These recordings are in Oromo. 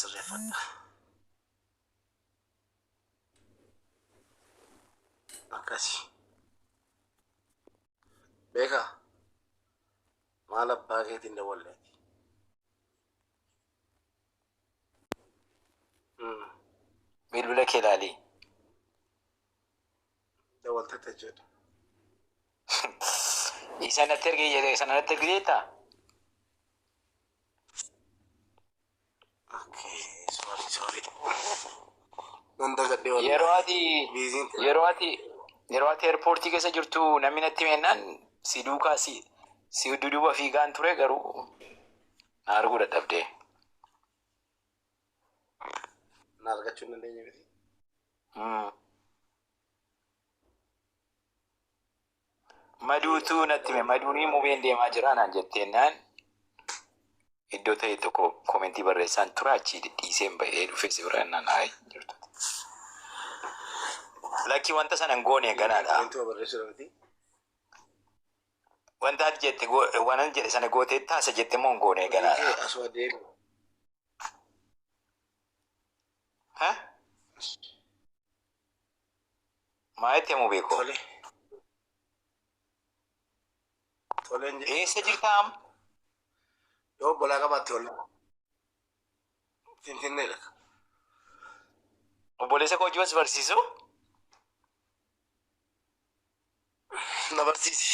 sirreeffadha. Akkasi. Beekaa maal abbaa keetiin dawwalleeti? Bilbila kee ilaalii. Dawwaltee jedha. Isa natti ergee sana natti ergiteetta? Sorry. Nanda gadhee wal. Yeroo ati airportii keessa jirtu namni natti mennaan si duukaa si duduuba fiigaan ture garuu na arguu dadhabdee. Na argachuu hin dandeenye miti. Maduutu natti hime maduunii mubeen deemaa jira naan jetteenaan iddoo ta'e tokko koomentii barreessaan tura achii dhiiseen bahee dhufee si bira naan haa'e jirtu. Lakkii wanta sana hin goone ganaadha. Wanta ati jette waan jedhe sana gootee taasa jette moo hin goone ganaadha. Asuma deemu. Maa itti himuu beekoo? Toleen jedhe. Eessa jirtaam? Yoo bolaa qabaatti ol. Finfinneedha. Obboleessa koo hojii barsiisu? Na barsiisi.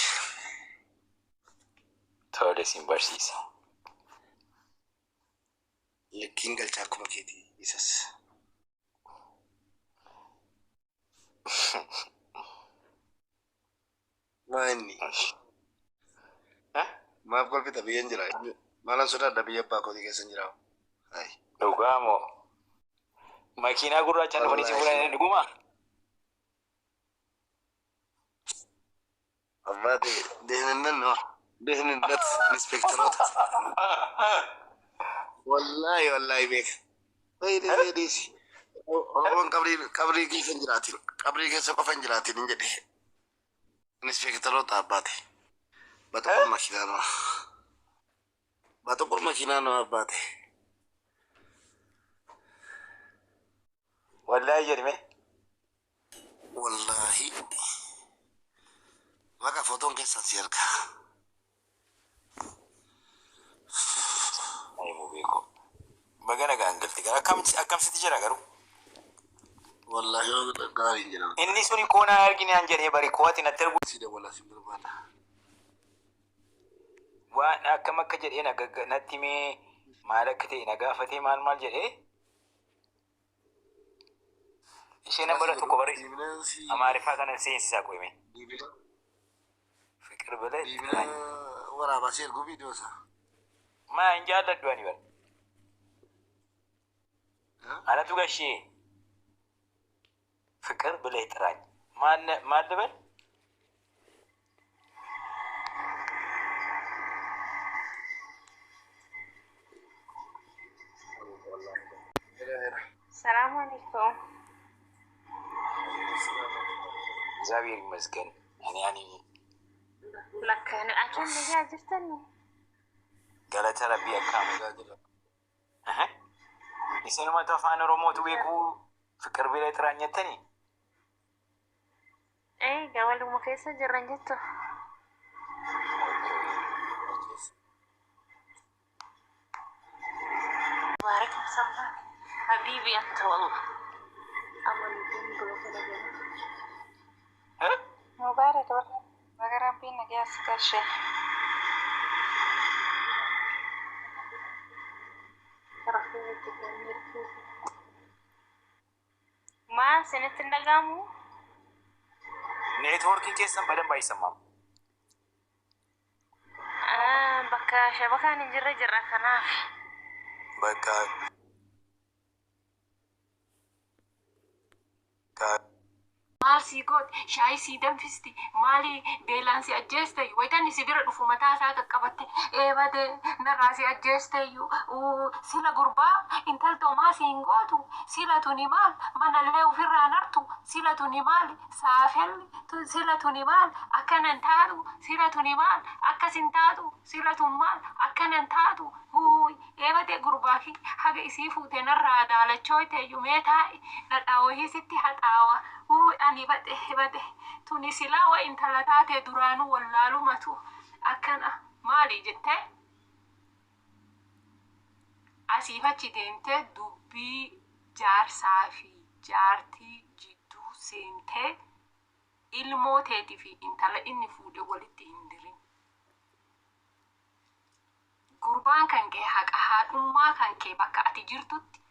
Tole siin barsiisa. Lakkiin galchaa akkuma keetii isas. Maanni. Maaf kolfita biyyan jira. Maalan sodaadha biyya abbaa kootii keessa hin jiraatu. Dhugaa moo? Makiinaa gurraachaan dhufanii si fuudhanii dhuguma? Abbaate deemannan no. Deemannan inspektoroota. Wallahi beeka. Fayyadee. Oromoon qabrii keessa hin jiraatin. Qabrii keessa qofa hin jiraatin hin jedhe. Inspektoroota abbaate. Batokol makiinaa no abbaate. Wallahi jedhime. Wallahi. Maka fotoon keessan si argaa. Ayimu beeko. Bagana gaangalti gara akkamsitti jira garuu. Wallahi yoo gaarii jira. Inni suni koona argine an jedhee bari kooti natti ergu. Si dabala si barbaada. Waan akkam akka jedhee natti mee maal akka ta'e na gaafatee maal jedhee. Isheen bara tokko bari Amaariffaa kana seensisaa qoyme. Fikir bilee. Waraabaa si ergu viidiyoo isaa. Maa hin jaalladhu ani bari. Anatu gashee. Fikir bilee xiraany. Maal dabal? Assalamualaikum. እግዚአብሔር ይመስገን። እኔ ለከነ አችን ለያጅተን ገለተ ረቢ አካም ጋግለ ኢሰኑ ማታፋን ኦሮሞቱ ቤኩ ፍቅር ቢለ ጥራኘተኒ ገወል ሙከሰ ጀረንጀቶ بارك مسمى حبيبي انت والله مبارك بقرا بينا جاس كرشه ما سنت النقامو ኔትወርኪንግ ኬሰን በደንብ አይሰማም። በቃ ሸበካን እንጅራ ከናፍ በቃ maal si goot shaayii si danfisti maali beelaan si ajjeeste wayitani si bira dhufu mataa isaa qaqqabatte eebade narraa si ajjeeste sila gurbaa intaltoo maa si hin gootu sila tuni maal manallee ofirraa nartu sila tuni maal saafelli sila tuni maal akkanan taatu sila tuni maal akkasin taatu sila tun maal akkanan taatu eebate gurbaaki haga isii fuute narraa daalachoyte yumeetaa dhadhaawahii sitti haxaawa ani bade tuni silaa wa intala taate duraanuu wallaalumatu akkana maali jette asiif achi deemte dubbii jaarsaa fi jaartii jidduu seentee ilmoo teetii fi intala inni fuudhe walitti hin dirin. Gurbaan kan kee haqa haadhummaa kan kee bakka ati jirtutti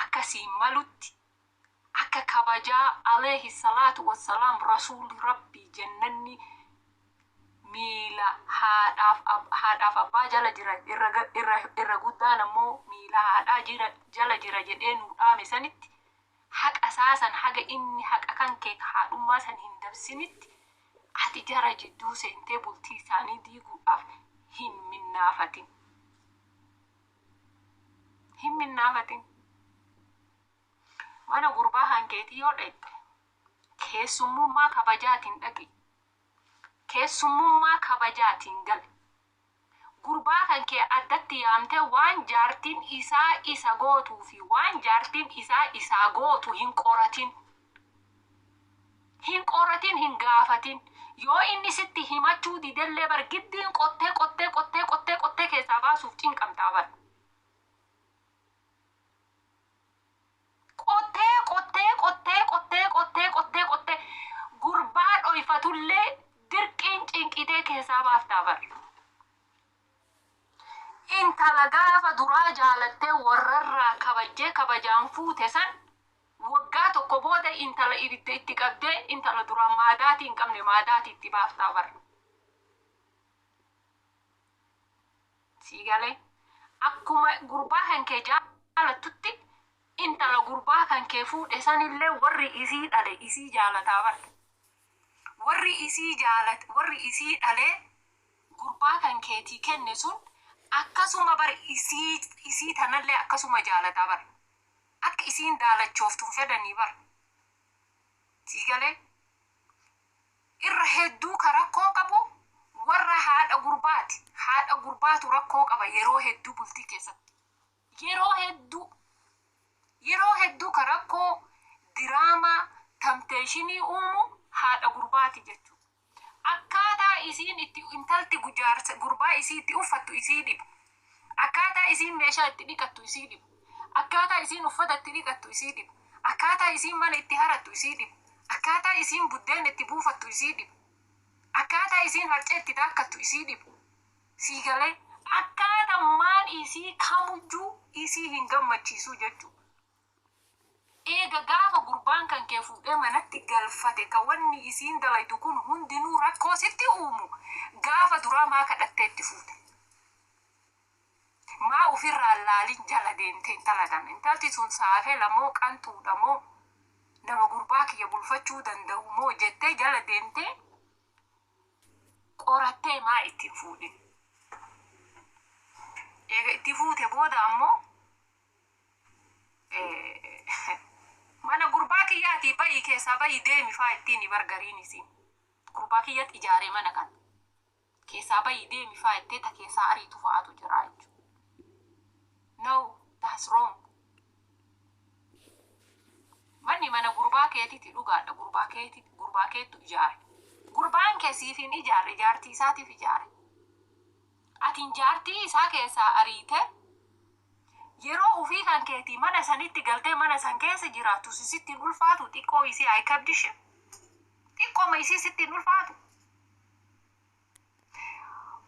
akkasiin malutti akka kabajaa alayhi salaatu wassalaam rasuuli rabbii jennanni miila haadhaaf abbaa jala jira irra guddaan ammoo miila haadhaa jala jira jedhee nu dhaame sanitti haqa saasan haga inni haqa kan kee haadhummaa san hin dabsinitti ati jara jidduu seentee bultii isaanii diiguudhaaf hin minnaafatin. Mana gurbaa hankeetii yoo dhaqxe keessummummaa kabajaatiin dhaqi. Keessummummaa kabajaatiin gal. Gurbaa kan kee addatti yaamte waan jaartiin isaa isa gootuu fi waan jaartiin isaa gootu hin qoratin. Hin gaafatin. Yoo inni sitti himachuu didellee bargittiin qottee keessaa baasuuf cinqamtaa bar. Qottee gurbaa dhoyfatullee dirqiin cinqitee keessaa baaftaa bar. Intala gaafa duraa jaalattee warrarraa kabajaan fuute san waggaa tokko booda intala ibidde itti qabdee intala duraan maadaatii hin qabne maadaatii itti baaftaa bar. Siigalee akkuma gurbaa kan kee jaalattutti intala gurbaa kan kee fuudhe sanillee warri isii dhale isii jaalataa bar. Warri isii dhalee gurbaa kan keetii kenne sun akkasuma bar isii tanallee akkasuma jaalataa bar. Akka isiin daalachooftuu fedhanii bar. Siigalee irra hedduu ka rakkoo qabu warra haadha gurbaati. Haadha gurbaatu rakkoo qaba yeroo hedduu bultii keessatti. Yeroo hedduu ka rakkoo diraamaa tamteeshinii uumu haadha gurbaati jechuudha. Akkaataa isiin itti intalti gurbaa isii itti uffattu isii dhibu. Akkaataa isiin meeshaa itti dhiqattu isii dhibu. Akkaataa isiin uffata itti dhiqattu isii dhibu. Akkaataa isiin mana itti harattu isii dhibu. Akkaataa isiin buddeen itti buufattu isii dhibu. Akkaataa isiin harcee itti daakkattu isii dhibu. Siigalee akkaataa maan isii kamuyyuu isii hin gammachiisu jechuudha. Eega gaafa gurbaan kan kee fuudhee manatti galfate ka wanni isiin dalaytu kun hundinuu rakkoo sitti uumu gaafa duraa maa kadhattee itti fuute. Maa ofirraa laalin jala deemte intala kana. Intalti sun saafee lamoo qantuudha moo nama gurbaa kiyya bulfachuu danda'u moo jettee jala deemte qorattee maa ittiin fuudhin. Eega itti fuute booda ammoo mana gurbaa kiyyaatii bayii keessaa bayii deemi faa ittiin bargariin isiin. Gurbaa kiyyatti ijaaree mana kana. Keessaa bayii deemi faa ittee ta keessaa ariitu fa'aatu jira jechuudha. No, that's wrong. Manni mana gurbaa keetiiti dhugaadha. Gurbaa keettu ijaare. Gurbaan kee siif hin ijaarre jaartii isaatiif ijaare. Atiin jaartii isaa keessaa ariite yeroo ufii kan keetii mana sanitti galtee mana san keessa jiraattu sitti hin ulfaatu xiqqoo isii aikabdishe. Xiqqooma isii sitti hin ulfaatu.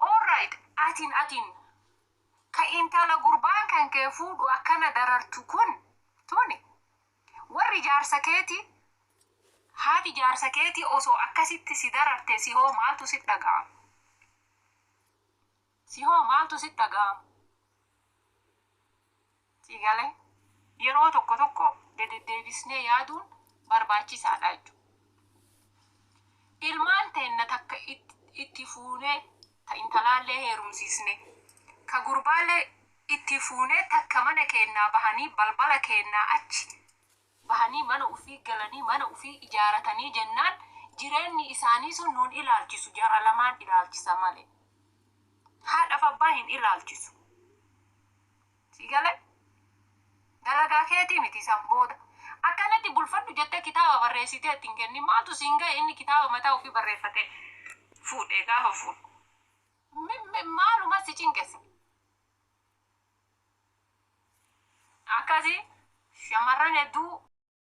Alright, atiin ka intala gurbaan kan kee fuudhu akkana darartu tuni warri jaarsa keetii haati jaarsa keetii osoo akkasitti si dararte si hoo maaltu si dhaga'ama. Siigalee yeroo tokko deddeebisnee yaaduun barbaachisaadha jechuudha. Ilmaan teenna takka itti fuunee ta intalaallee heerumsiisne ka gurbaallee itti fuunee takka mana keennaa bahanii balbala keennaa achi bahanii mana ufii galanii mana ufii ijaaratanii jennaan jireenyi isaanii sun nuun ilaalchisu jara lamaan ilaalchisa malee. Haadhaaf abbaa hin ilaalchisu. Si galee dalagaa keetii miti san booda. Akkanatti bulfadhu jettee kitaaba barreessitee ittiin kenni maaltu siin ga'e inni kitaaba mataa ofii barreeffate fuudhee gaafa fuudhu. Maaluma si cinqese. Akkasii shamarran hedduu